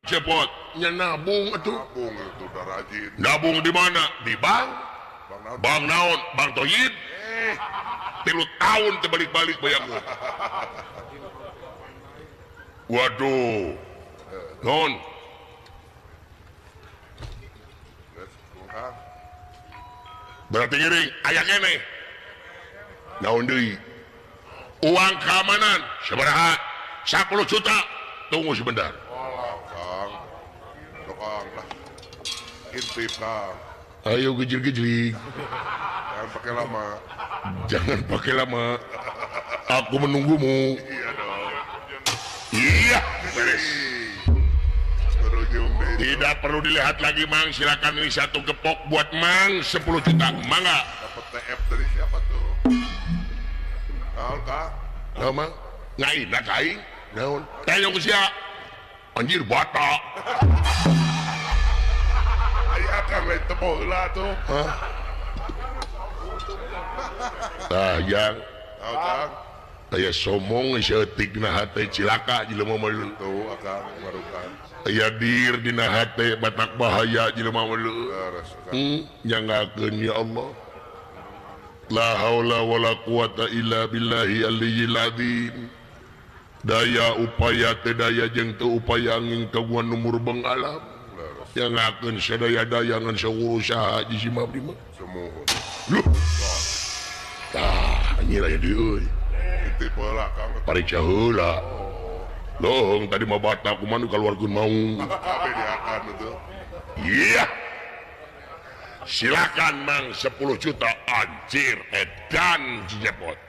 cepotnya nabung atuh. Nabung itu udah rajin. Nabung di mana? Di bank. Bang naon? Bang Toyib. 3 tahun terbalik-balik bayangnya. Waduh. Non. Berarti ngiring aya keneh. Naon deui? Uang keamanan sabaraha? 10 juta. Tunggu sebentar. Kang. Kang lah. Intip Kang. Ayo gejil-gejil. Jangan pakai lama. Jangan pakai lama. Aku menunggumu. Iya dong. Iya, beres. Berujung deh. Tidak perlu dilihat lagi, Mang. Silakan ini 1 gepok buat Mang 10 juta. Mangga. Dapat TF dari siapa tuh? Naon Kang? Naon, Mang? Ngaina kaing. Naon? Tanya ke sia. Anjir batak. Aya Kang lain teu heula tuh. Hah? Tah, yang Naon Kang? aya somong seeutik dina hate cilaka jelema mah leuh. Tuh Kang barukan. Aya dir dina hate batak bahaya jelema mah leuh. Beres Kang. Nyangakeun ya Allah. La haula wala quwata illa billahi aliyil azim. Daya upaya teu daya jeung teu upaya angin kagungan numur beng alam. Nyangakeun sadaya-daya ngan saurusaha di si mabdi mah. Semua. Luh. Tah, anjir aya deui euy. Intip heula Kang. Pariksa heula. Long tadi mah batak kumaha nu kaluarkeun maung. Kabeh diakan itu. Iya. Silakan Mang 10 juta anjir edan cepot.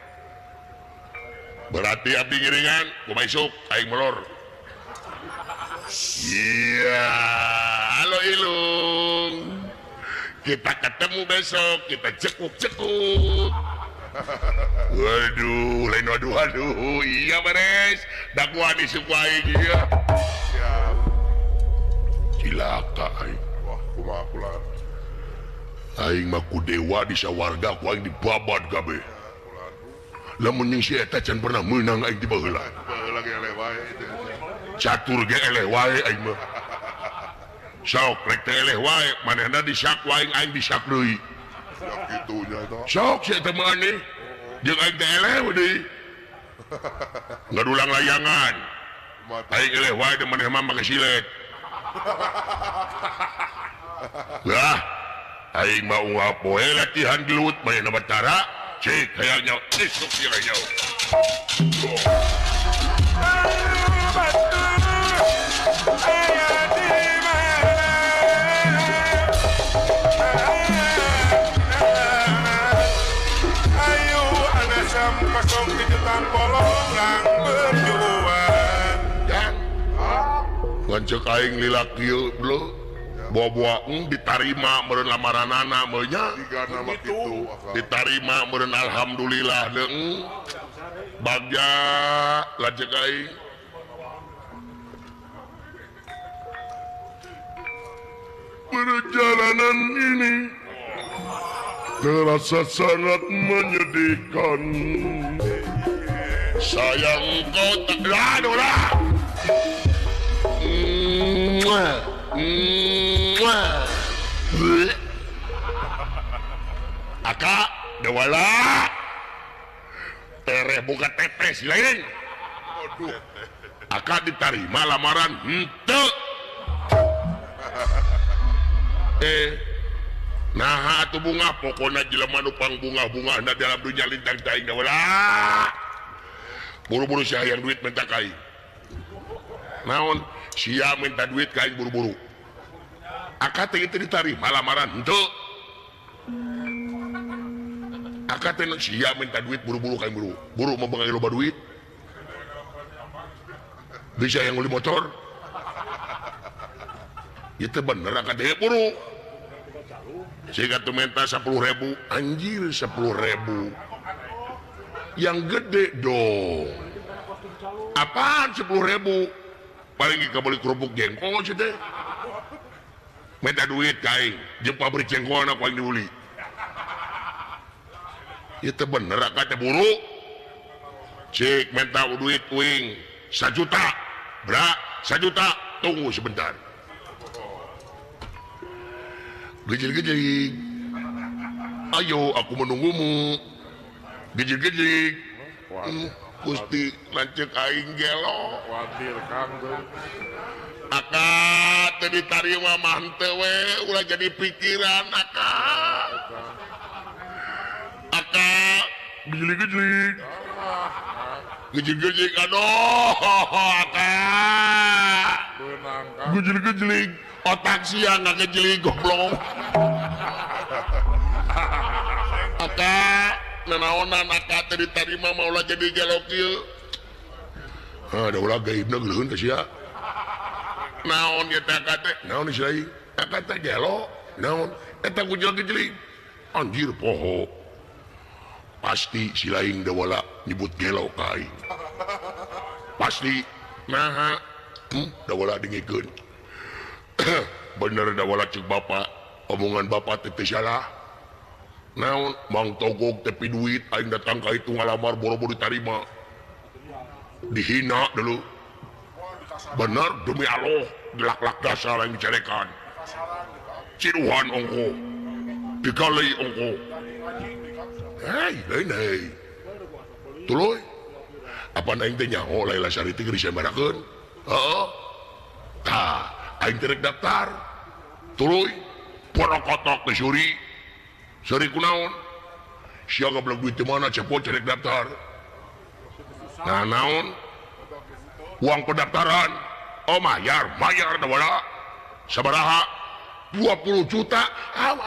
Berarti abdi ngiringan kumaha isuk aing molor. Iya, halo Ilung. Kita ketemu besok, kita cekuk-cekuk. Waduh, lain waduh. Iya beres. Dakwah disukai iya. Siap. Cilaka aing. Wah, kumaha kula. Aing mah ku dewa di sawarga ku aing dibabat kabeh. Lamun ning si eta can pernah meunang aing tiba heula. Heula ge eleh wae itu. Catur ge eleh wae aing mah. Sok rek teh eleh wae, manehna disak wae aing disak deui. Siap gitunya itu. Sok si eta mah aneh. Jeung aing teh eleh we deui. Ngadulang layangan. Mata Aing eleh wae da maneh mah make silet. Lah, aing mah unggal poe latihan gelut manehna batara. Cek kayaknya isuk sih kayaknya. Ayo ada sampah kejutan polong berjuang. Yang ngancek aing lilak kieu beuh. Buah-buah ditarima meureun lamaranana meuh nya. tiga nama gitu. Akang. Ditarima meureun alhamdulillah deung. Bagja lajeng aing. Perjalanan ini terasa sangat menyedihkan. Sayang kau tak aduh lah. Aka dewala tereh buka tetes lain. Aduh. Aka diterima lamaran henteu. Nah atuh bunga pokona jelema nu pangbunga-bungahna dalam dunia lintang taing dewala. Buru-buru sia hayang duit minta kain. Naon sia minta duit kain buru-buru. Aka teh itu diterima lamaran henteu. Aka teh sia minta duit buru-buru kain buru mau bengai loba duit. Bisa yang beli motor. Itu bener aka teh buru. Sehingga tuh minta 10.000 anjir 10.000 yang gede dong. Apaan 10.000 paling gak beli kerupuk jengkol sih teh. Minta duit kain jeung pabrik jengkol anak paling diuli. Itu bener aka teh buru. Cik minta duit wing 1 juta. Bra 1 juta tunggu sebentar. Gejil-gejil. Ayo, aku menunggumu. Gejil-gejil. Gusti lancek aing gelo. Wadir Kang tuh. Aka teu ditarima mah henteu we, ulah jadi pikiran Aka. Aka gejil-gejil. Gejil-gejil aduh Aka. Beunang Kang. Gejil-gejil. Otak siang ngagejil goblok. Aka nanaonan Aka teu ditarima mah ulah jadi gelo kieu. Da ulah gaibna geuleun ka sia. Naon ya teh naon sih kata gelo naon eta gujel-gejeli anjir poho pasti si laing da wala nyebut gelo ka aing pasti naha da wala dengikeun bener da wala ceuk bapa omongan bapa teh salah naon mang togog tepi duit aing datang ka itu ngalamar boro-boro ditarima dihina dulu benar demi Allah gelak-lak dasar yang dicerekan ciruhan ongko digalai ongko hei tuluy apa aing teh nyaho Laila Sariti geus disembarakeun heeh tah aing teh daftar tuluy porokotok teh suri kunaon sia goblok duit teh mana cepot cerek daftar nah naon uang pendaftaran mayar da wala sabaraha 20 juta aw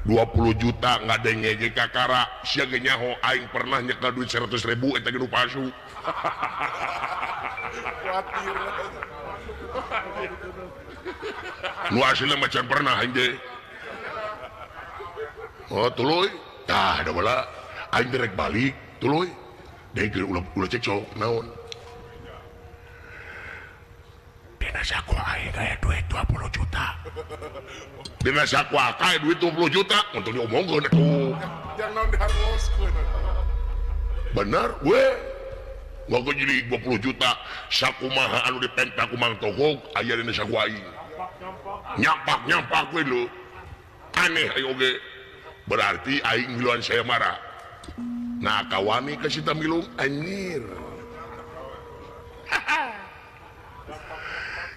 20 juta ngadenge ge kakara sia ge nyaho aing pernah nyekel duit 100.000 eta ge nu palsu nu asli macan pernah aing ge tuluy tah da wala aing direk balik tuluy deui ulah cek sok naon dina saku aing aya duit 20 juta dina saku aya duit 20 juta untuk diomongkeun atuh Yang naon diharoskeun. bener we nggo jadi 20 juta sakumaha anu dipenta ku Mang Togog aya dina saku aing nyampak we lu aneh ayo ge berarti aing miluan saya marah. Nah kawani kasih tamilung anjir.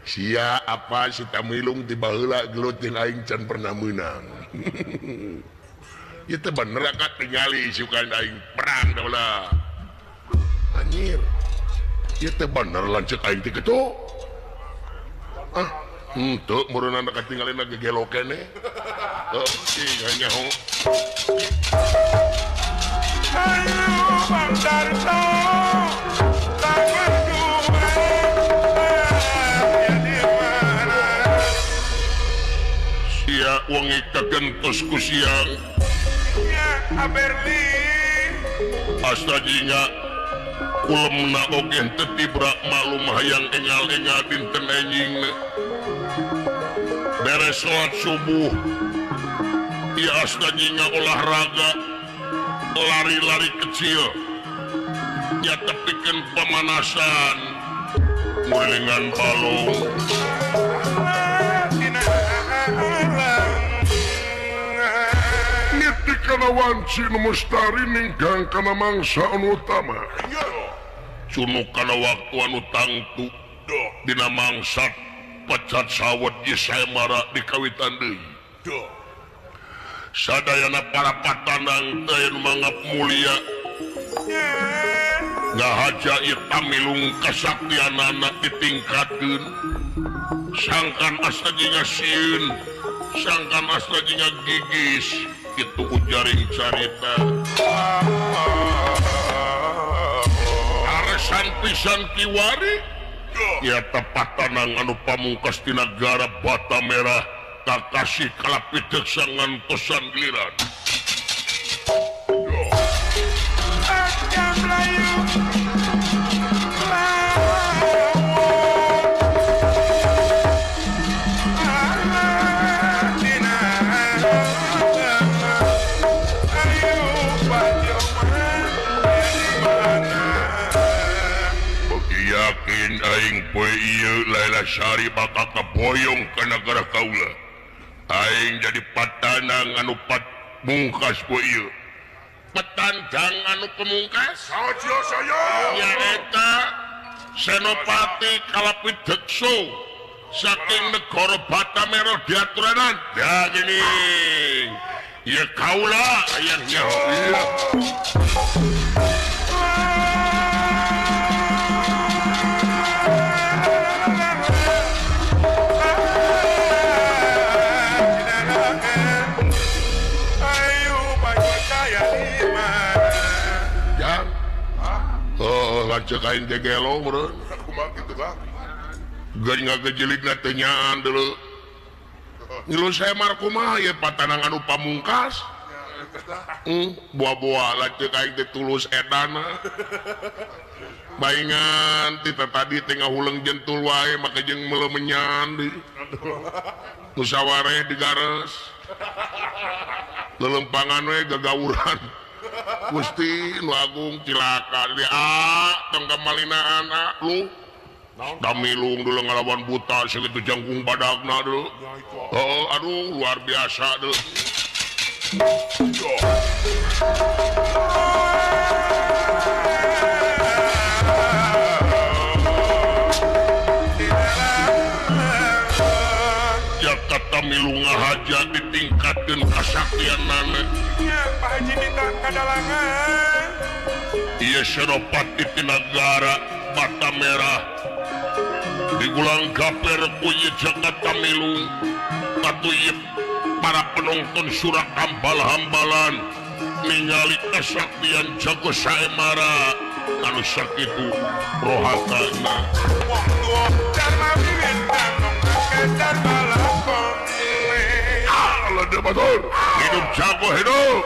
Sia apa si tamilung tiba heula gelut jeung aing can pernah meunang. Ieu teh bener ka tingali sukan aing perang da ulah. Anjir. Ieu teh bener lanceuk aing teh kitu. Henteu meureunana katinggalina gegelo keneh. Hanya ho. Ayo Bang Darto, tangan dua, di mana? Sia wangi kagentos ku siang. Ya, Aberli. Astajinya kulemna oge teu tibra malum hayang engal-engal dinten enjingna. Beres salat subuh. Ieu astajinya olahraga lari-lari kecil ya tepikeun pemanasan ngulingan balung niti kana wanci nu mustari ninggang kana mangsa anu utama cunuk kana waktu anu tangtu dina mangsa pecat sawet di saemara di kawitan deui sadayana para patanang teh mangap mulia ngahaja ieu tamilung kasaktianana ditingkatkeun sangkan astajinya sieun sangkan astajinya gigis itu ujaring carita aresan pisan kiwari ya patanang anu pamungkas ti nagara Bata Merah kakasih kalapiteuk sangan tosan giliran. lain aing poe ieu Laila Syari bakal keboyong ke negara kaula aing jadi patana anu mungkas poe ieu petandang anu pemungkas Saja saya. nyaeta Senopati Kalapit Dekso saking negara Batamero diaturanan ya gini ya kaula ayahnya iya lanjut kain gegelo bro Aku mah gitu bang. gak ngejelik natanyaan dulu ngilu saya markumah ya patanang anu pamungkas buah-buah lanjut kain tulus edana baingan tita tadi tengah huleng jentul wae maka jeng melemenyan di musyawarah digares lelempangan we gagawuran Gusti nu agung cilaka dia tong kamalina anak lu damilung dulu ngelawan buta segitu jangkung badagna dulu aduh luar biasa dulu ya kata milung ngahaja ditingkatkan kasaktian nana Pak Haji minta kadalangan. iya Senopati ti negara Batamera digulang gaper kuyi Jakarta Milung katuyip para penonton surak hambal-hambalan ningali kesaktian Jago Saemara anu sakitu rohatana Dharma bintang nongke dharma lakon. Allah dia betul hidup Jago hidup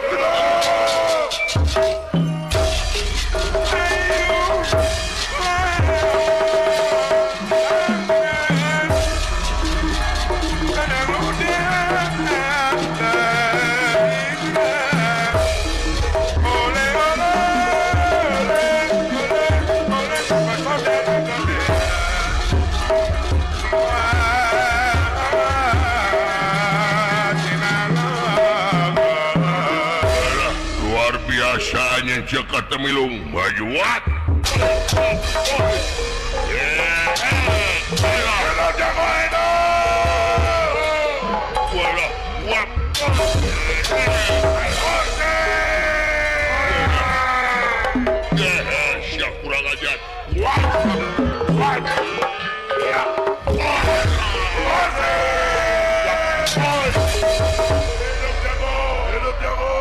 biasanya Jakarta Milung majuat siap kurang ajar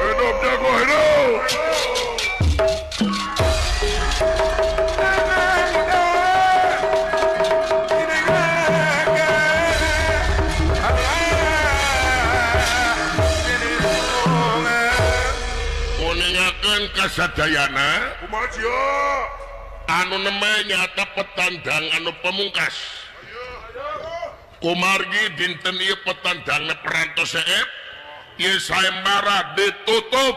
hidup Jago hidup kuningakeun kasadayana Kumaha cia? anu namanya nyata petandang anu pemungkas kumargi dinten ieu petandangna perantos seep ieu Saemara ditutup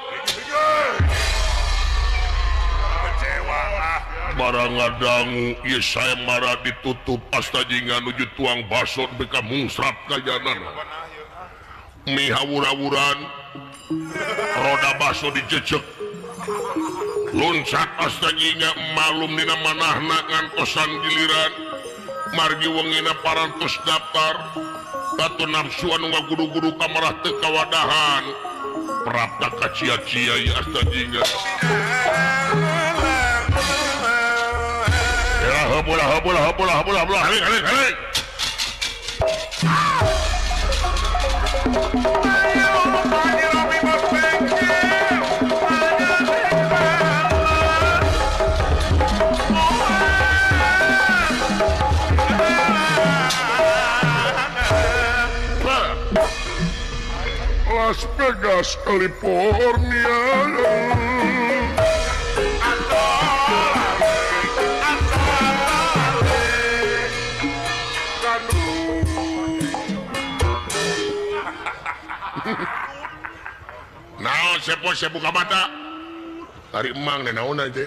Kecewa ah. barang ngadangu ieu Saemara ditutup astajingan nuju tuang baso beka mungsrap kajanana mihawur-awuran roda baso dijejek loncat astajinga malum dina manahna ngantosan giliran margi wengina parantos daftar katu nafsu anu ngagudu-gudu kamarah teu kawadahan prapta kacia-cia ieu astajinga ya habola halik Las Vegas, California. Nah, saya buka mata. Hari emang naon aja.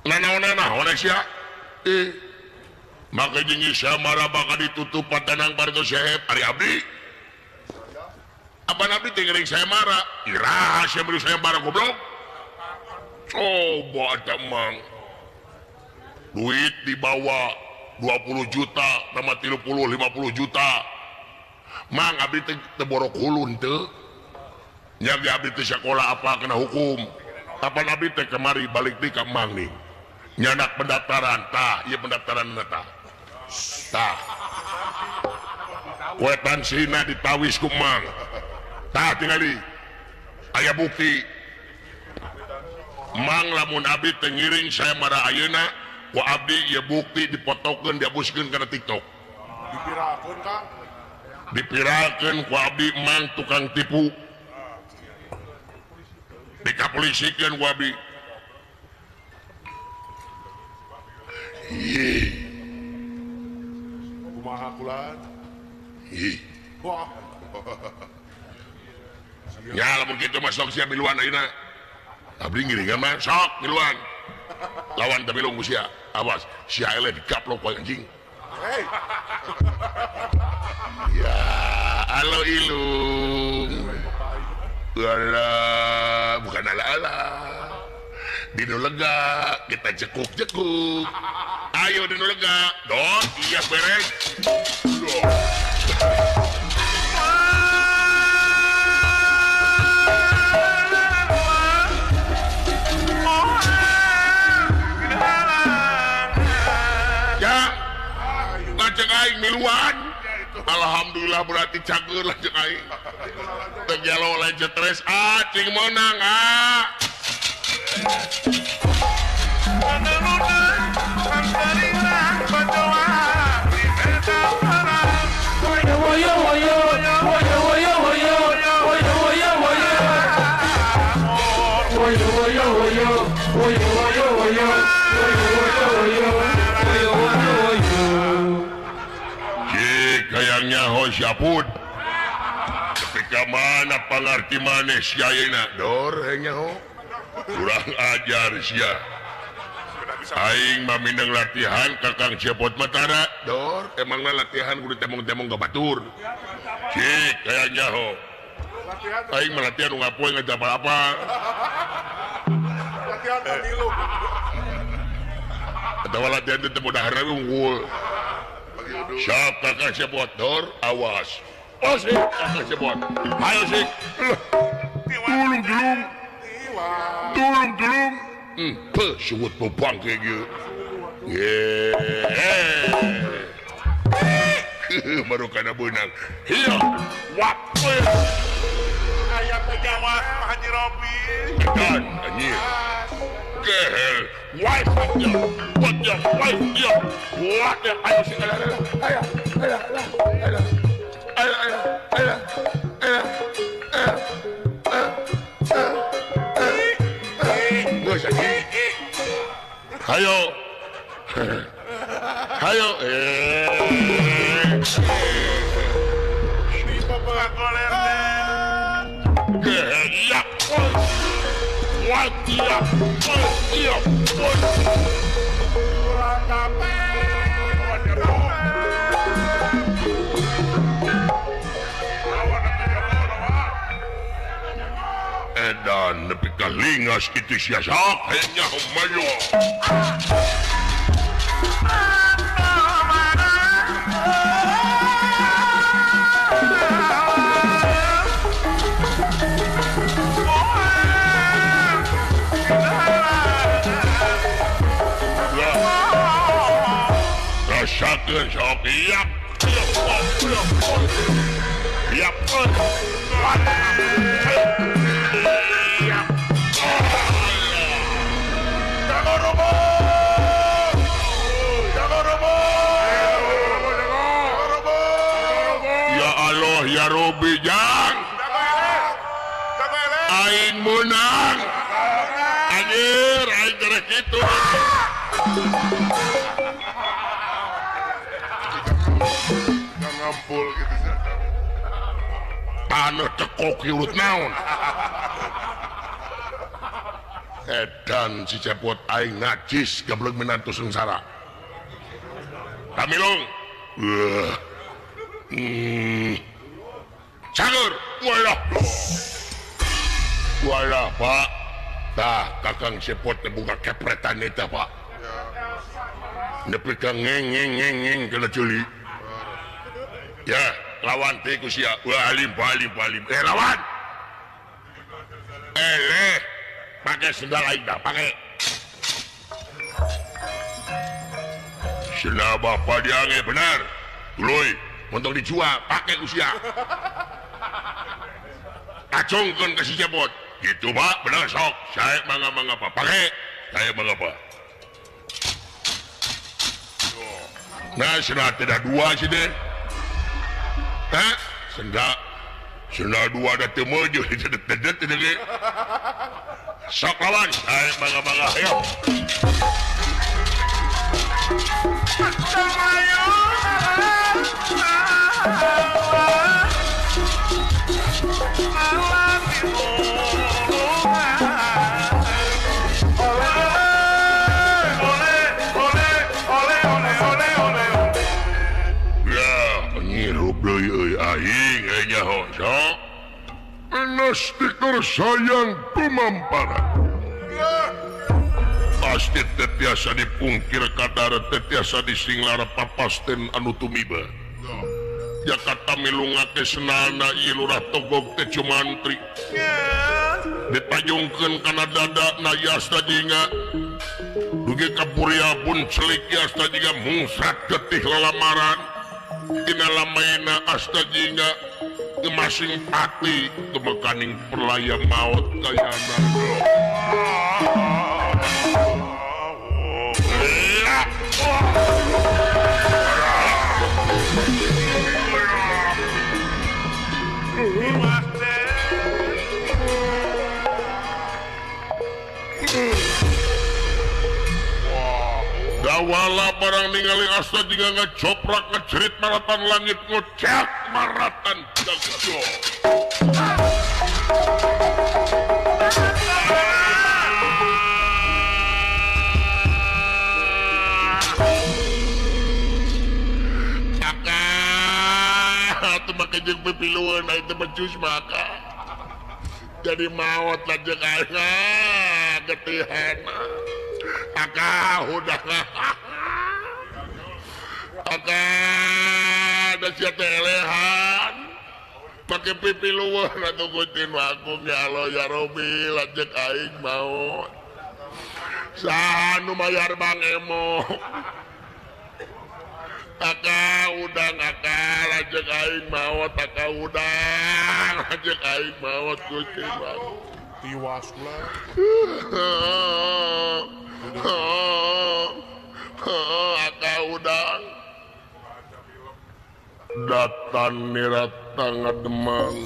Naon sia. maka jeung saya marah bakal ditutup patanang parto Syekh Ari Abdi apa nabi tingering saya marah iraha saya beri saya marah goblok coba temang duit dibawa 20 juta sama 30 50 juta mang abdi teu borok hulun teu nya abdi teu sekolah apa kena hukum kapan abdi teh kemari balik di ka mang nih nyanak pendaftaran tah ieu pendaftaran tah tah wetan sina ditawis ku mang tah tingali aya bukti mang lamun abdi teh ngiring saya marah ayeuna ku abdi ieu bukti dipotokeun dihapuskeun kana TikTok dipirakeun Kang dipirakeun ku abdi mang tukang tipu dikapolisikeun ku abdi kumaha kulan ih wah nya lamun kitu mah sok sia miluan ayeuna abdi ngiringan mah sok miluan lawan teu milung ku sia awas sia eleh dikaplok ku anjing hey ya halo ilung ala bukan ala dinu lega kita cekuk ayo dinu lega don iya beres ya ngajak aing miluan alhamdulillah berarti cager lah cek aing teu jalo lain stres cing menang kayaknya siapun ketika mana pangarti manes ayeuna dor hanya kurang ajar sia aing mah mindeng latihan kakang Cepot Matara dor emangna latihan kudu temong-temong ke batur cik kayaknya aing mah latihan nu ngapoe ngajak apa latihan pemilu atawa latihan teu mudahana unggul siap kakang Cepot dor awas sik kakang Cepot ayo sik tulung sungut popang kayak gitu baru kena benang iya waktu ayam pejawa Haji Robi dan anjir kehel wajah ayo sih ayo ayo di bapak koler geyak wajah kurang kape edan nepi ka lingas kitu sia sok hanya mayo rasakeun sok iap ya Allah ya Robi jang aing menang anjir aing gerek gitu jangan ngampul gitu sih tanah cekok urut naon edan si Cepot aing najis gablek menantu sengsara Kamilung. Cager. Walah, Pak. Tah, Kakang Sepot buka kepretan eta, Pak. Nepi ka ngeng kena culi. Ya, lawan teh ku sia. Wah, alim. Lawan. Pakai sendal aing dah, pakai. Cenah bapak dia ge benar. Tuluy, montong dijual, pakai ku sia. Acungkeun ka si Cepot. Gitu, Pak, benar sok. Saya mangga Pak, pakai. Saya mangga Pak. Nah, cenah tidak dua sih deh. Hah? Cenah dua ada teu meuju dedet ge. Sok lawan, saya mangga ayo. Aing nyaho sok stiker sayang kumamparan pasti tetiasa dipungkir kadar tetiasa disinglar papasten anu tumiba Jakarta milungake senana ilurah togog teh cumantri ditajungkeun kana dada na yasta jinga dugi kapuria pun celik yasta jinga mungsrat getih lelamaran dina lamaina astajinga gemasing pati kemekaning perlaya maut kayana Dawala barang ningali asta juga ngecoprak ngecerit maratan langit ngocak maratan jaga. Maka itu maka jeung pipiluan itu becus maka jadi maut lanjut aja getihana. Aka udah Aka ada siapa elehan pakai pipi luar atau kucing aku ya Allah ya Robi lanjut aing mau sanu mayar bang emo Aka udah Aka lanjut aing mau Aka udah lanjut aing mau kucing aku tiwas lah Aka udang datan nirata ngademang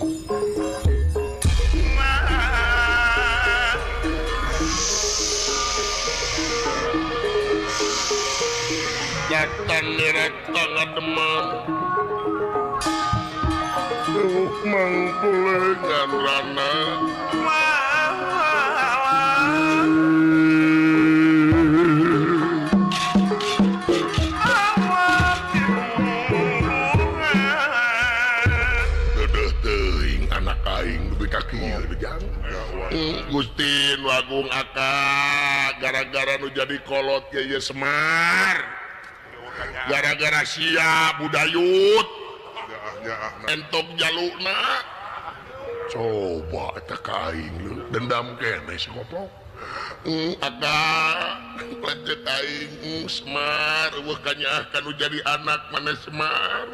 datan nirata ngademang mangkule nganrana Gustin Wagung Aka gara-gara nu jadi kolot ya Semar gara-gara sia budayut entok jalukna coba eta kaing lu dendam kene si goblok Aka lanjut aing Semar weuh kanyahkan nu jadi anak mana Semar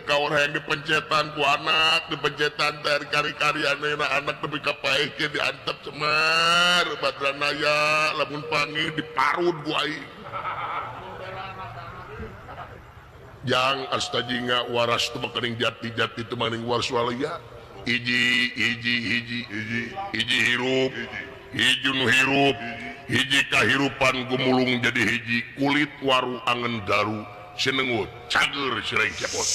kau orang yang dipencetan ku anak dipencetan dari kari-karianena anak lebih kapaikeun diantep Semar badranaya lamun panggil diparud ku aing jang astajinga waras tu makening jati-jati tu maning waras walia hiji hirup hiji nu hirup hiji kahirupan gumulung jadi hiji kulit waru angen garu senengut cager sireng cepot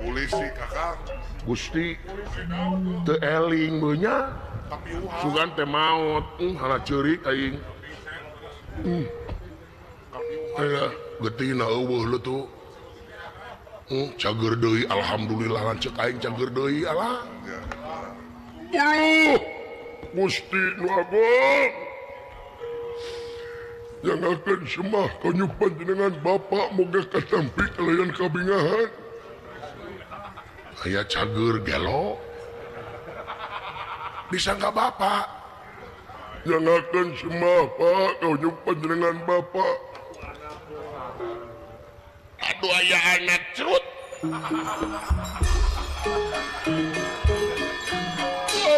polisi kakak Gusti teu eling beunnya sugan teh maot hana ceurik aing aya geutina eueuh leuh tuh cager deui alhamdulillah lanceuk aing cager deui alah Gusti nu agung jangakeun semah kanyup panjenengan Bapa moga katampi kalayan kabingahan aya cager gelo disangka Bapak jangakeun semah Pak kanyup panjenengan Bapak aduh aya anak cerut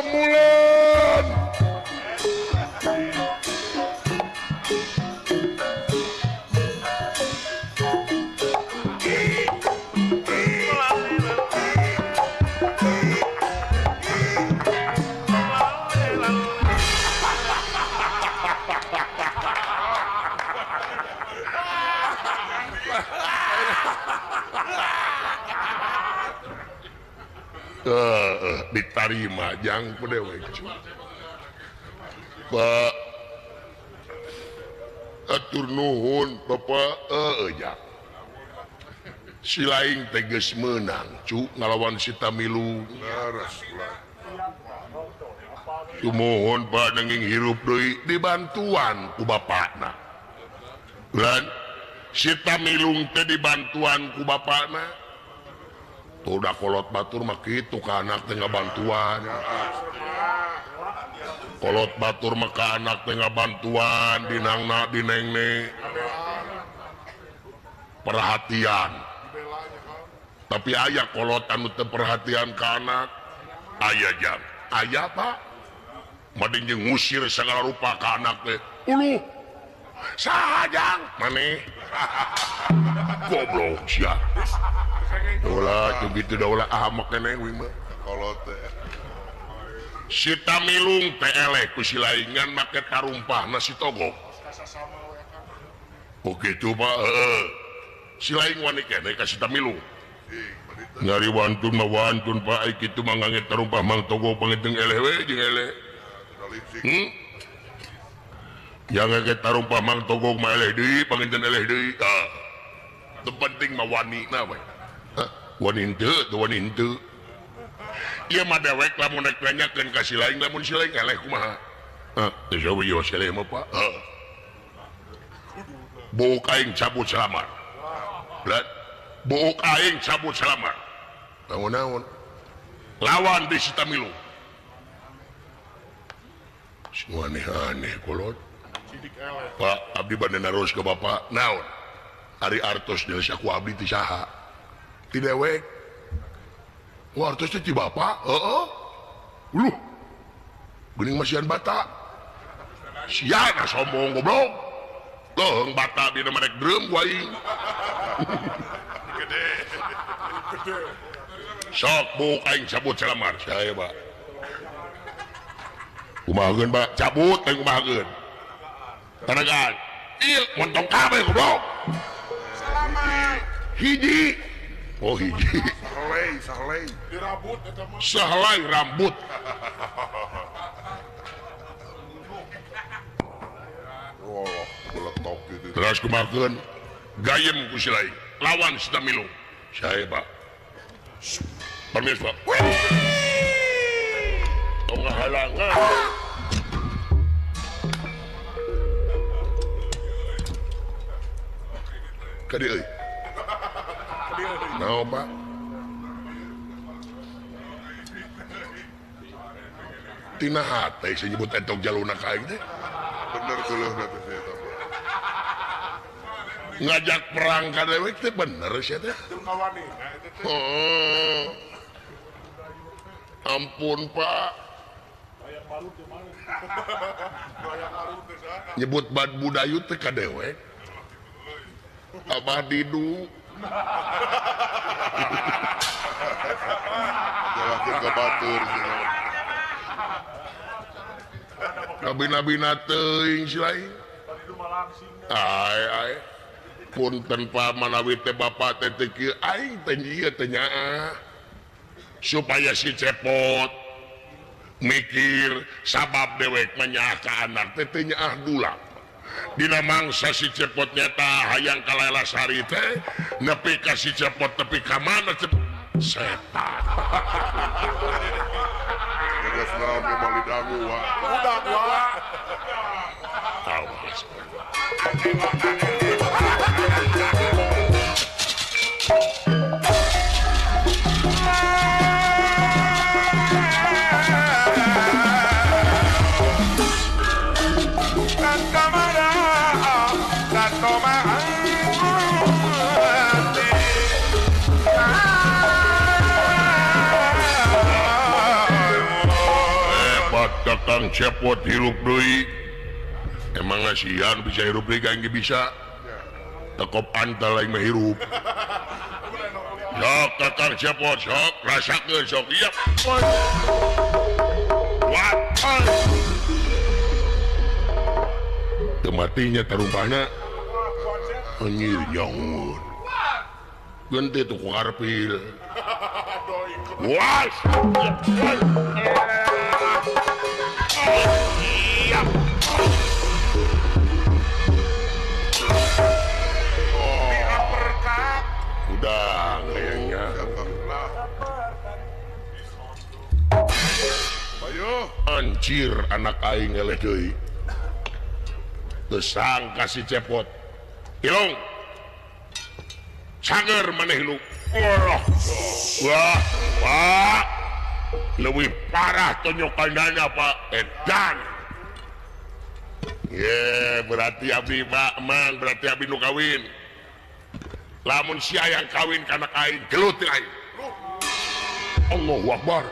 Mulan diterima jang pedewek Pak atur nuhun Bapak ya si laing teges menang cu ngalawan si Tamilu sumohon Pak nanging hirup deui dibantuan ku bapakna lan si Tamilung teh dibantuan ku bapakna tuh udah kolot batur mah kitu ka anak teh ngabantuan kolot batur mah ka anak teh ngabantuan dinangna dinengne perhatian tapi aya kolot anu teu perhatian ka anak aya jang aya Pak mending jeung ngusir sagala rupa ka anak teh uluh saha jang maneh goblok sia ulah begitu dah ulah ahmak keneh we mah kolot teh si Tamilung teh eleh ku si laingan make tarumpahna si Togog begitu Pak si laing wani keneh ka si Tamilung nyari wantun mah wantun Pak ai kitu mah ngangge tarumpah Mang Togog pangeuteng eleh we jeung eleh yang ngangge tarumpah Mang Togog mah eleh deui pangeuteng eleh deui teu penting mah wanina we wani henteu ieu mah dewek lamun rek nanyakeun ka si lain lamun si lain eleh kumaha teu sawiyo si eleh mah Pak buuk aing cabut salamar lan buuk aing cabut salamar naon lawan di si Tamilu semua aneh-aneh kolot Pak abdi bade naros ke Bapak naon Ari artos jeung saku abdi ti saha ti dewek artos ti Bapak uluh geuning masihan bata sia sombong goblok teuing bata dina merek dreum ku aing gede sok buk aing cabut salamar saya Pak kumahageun Pak cabut teh kumahageun tanagan ieu montong kabeh goblok hiji oh hiji sahlai dirambut eta mah sahlai rambut oh beletok gitu terus kumakeun gayem ku si lain lawan si Tamilung saya Pak permis Pak tong halangan kadi euy naon Pak tina hate saya nyebut entok jaluna ka aing teh bener geuleuhna teh eta ngajak perang ka dewek teh bener sia teh ampun Pak nyebut bad budayu teh ka dewek Abah Didu jalakeun ka batur kabina-bina teuing si lain ai punten Pak manawi teh Bapak teh teu kieu aing teh ieu teh nyaah supaya si Cepot mikir sabab dewek menyaka anak tetenya dula dina mangsa si cepot nyata hayang kalela sari teh nepi ka si cepot tepi ka mana setan Geus naon ge bali dangu wa. Udah gua. awas Kakang cepot hirup deui emang ngasihan bisa hirup deui kan bisa tekop antal lain mah hirup sok kakang cepot sok rasakeun sok iya what teu matinya tarumpana anjir nyaun gente tuh kuarpil was siap udah kayaknya Ayo. anjir anak aing eleh deui teu sangka si cepot ilung sanger maneh lu wah lebih parah tonyokanana Pak edan berarti abdi Pak emang berarti abdi nu kawin lamun sia yang kawin kana aing gelut aing Allahu Akbar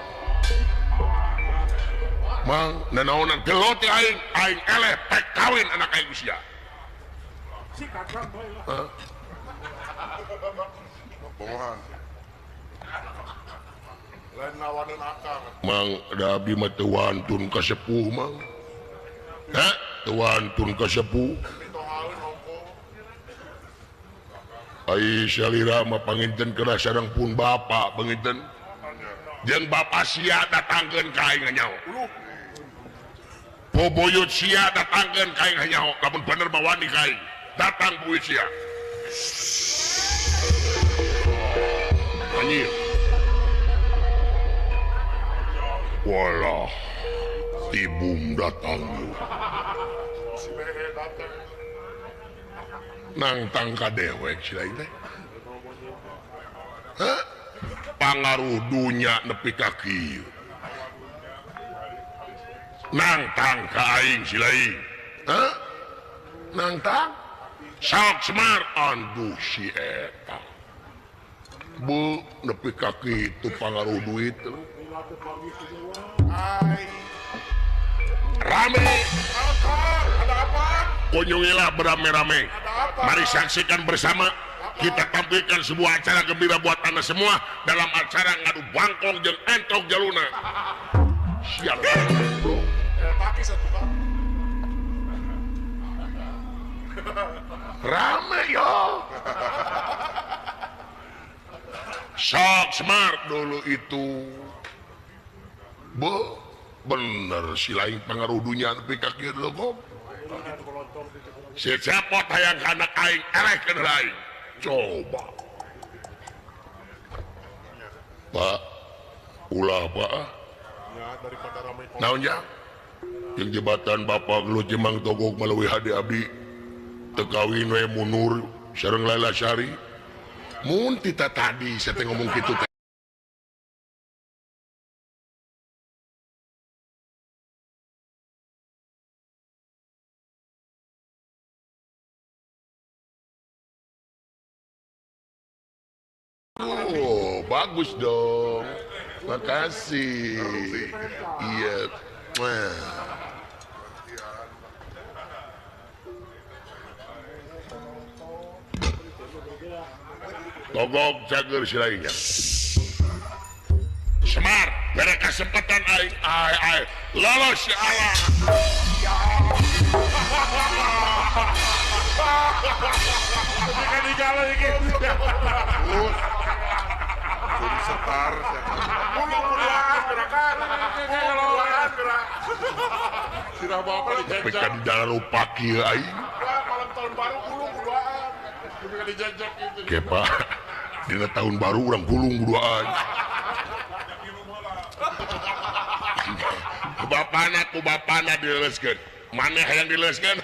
mang nanaonan gelut aing eleh tek kawin anak aing sia Bohongan. Lain ngawanin akang. mang da abdi mah teu wantun ka sepuh mang teu wantun ka sepuh Tohalin ongko. ai salira mah panginten kedah sareng pun bapa panginten jeung bapa sia datangkeun ka aing nyaho boboyut sia datangkeun ka aing nyaho lamun bener mah wani ka aing datang buyut sia anjir walah tibum datang Si Behe datang. nang tangka dewek si lain teh pangaruh dunya nepi ka kieu nang tangka aing si lain nang tang sok Semar anduh si eta bu nepi ka kitu pangaruh duit Hai. rame Akang, ada apa? kunjungilah beramai-ramai mari saksikan bersama kita tampilkan sebuah acara gembira buat anda semua dalam acara ngadu bangkong jeung entok jaluna siap bro Taki satu Pak. rame yo sok Semar dulu itu bu bener si lain pengaruh dunia tapi kaki dulu kok si cepot hayang anak aing eleh ke aing coba Pak ulah Pak Ya, daripada ramai kok. naonnya yang jembatan Bapak gelut jemang togok melalui hadi abdi tekawin we munur sareng Laila Syari mun tita tadi saya teh ngomong gitu teh oh bagus dong makasih iya togok cager si lainnya Semar bere kesempatan aing lolos si Allah Kan di jalan iki. Jadi setar. Mulu kuduan gerakan. Kalau udah bawa tapi dijajak. kan di dalam rupa kieu aing Wah, malam tahun baru gulung kuduaan. Tapi kan dijajak gitu. kepa dina tahun baru urang gulung kuduaan ku bapana dileuskeun maneh hayang dileuskeun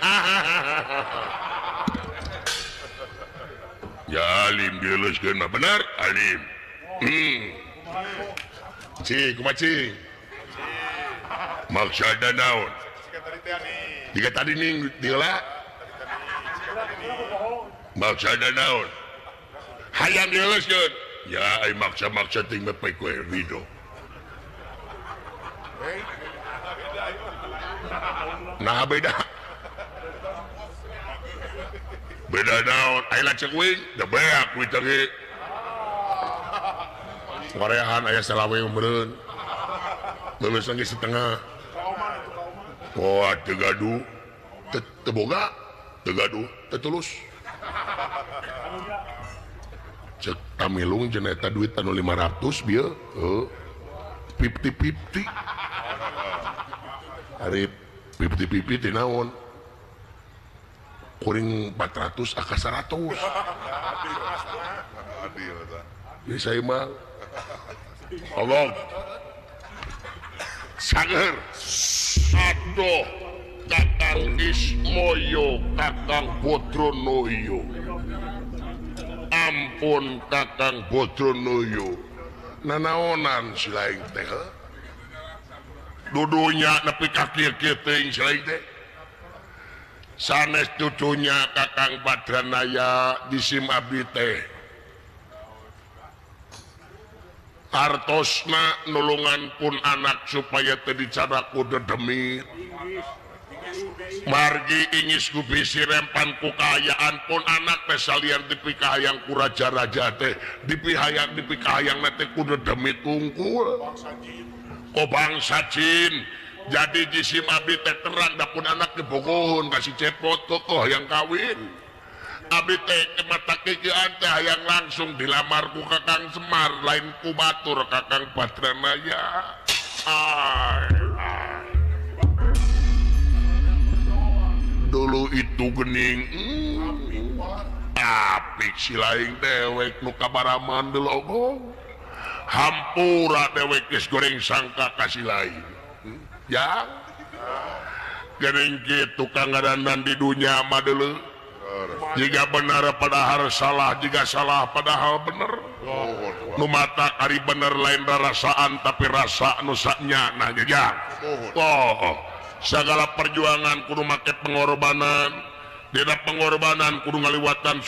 ya alim dileuskeun mah bener alim cing kumaha cing maksudna naon Sikat tadi teh ani. jika tadi ning diela maksudna naon hayang dileuskeun ya ai maksa-maksa ting mepek we ridho nah beda naon aya cek wing da beak we teh warehan aya salawe meureun leuleus lagi setengah wah teu gaduh teu boga teu gaduh teu tulus cek tamilung cenah eta duit anu 500 bieu 50-50 hari 50-50 naon kuring 400 aka 100 Adil eta. bisa mah Allah sanger aduh Kakang Ismoyo Kakang Bodronoyo ampun Kakang Bodronoyo nanaonan si lain teh dudunya nepi ka kieu-kieu teuing si lain teh sanes dudunya Kakang Badranaya di sim abdi teh hartosna nulungan pun anak supaya teu dicara ku dedemit margi ingis ku bisi rempan ku kaayaan pun anak teh salian dipikahayang ku raja-raja teh dipihayang dipikahayang teh ku dedemit tungkul ko bangsa jin jadi jisim abdi teh terang dapun anak dibogohun kasih cepot kokoh yang kawin abdi teh mata kekean teh hayang langsung dilamar ku Kakang Semar lain ku batur Kakang Badranaya dulu itu gening apik si lain dewek nu kabaraman deulogong hampura dewek geus goreng sangka kasih lain ya geuning kitu kang ngadandan di dunya mah deuleu jika benar padahal salah jika salah padahal bener nu mata ari bener lain rasaan tapi rasa nu sanyana jajang segala perjuangan kudu make pengorbanan dina pengorbanan kudu ngaliwatan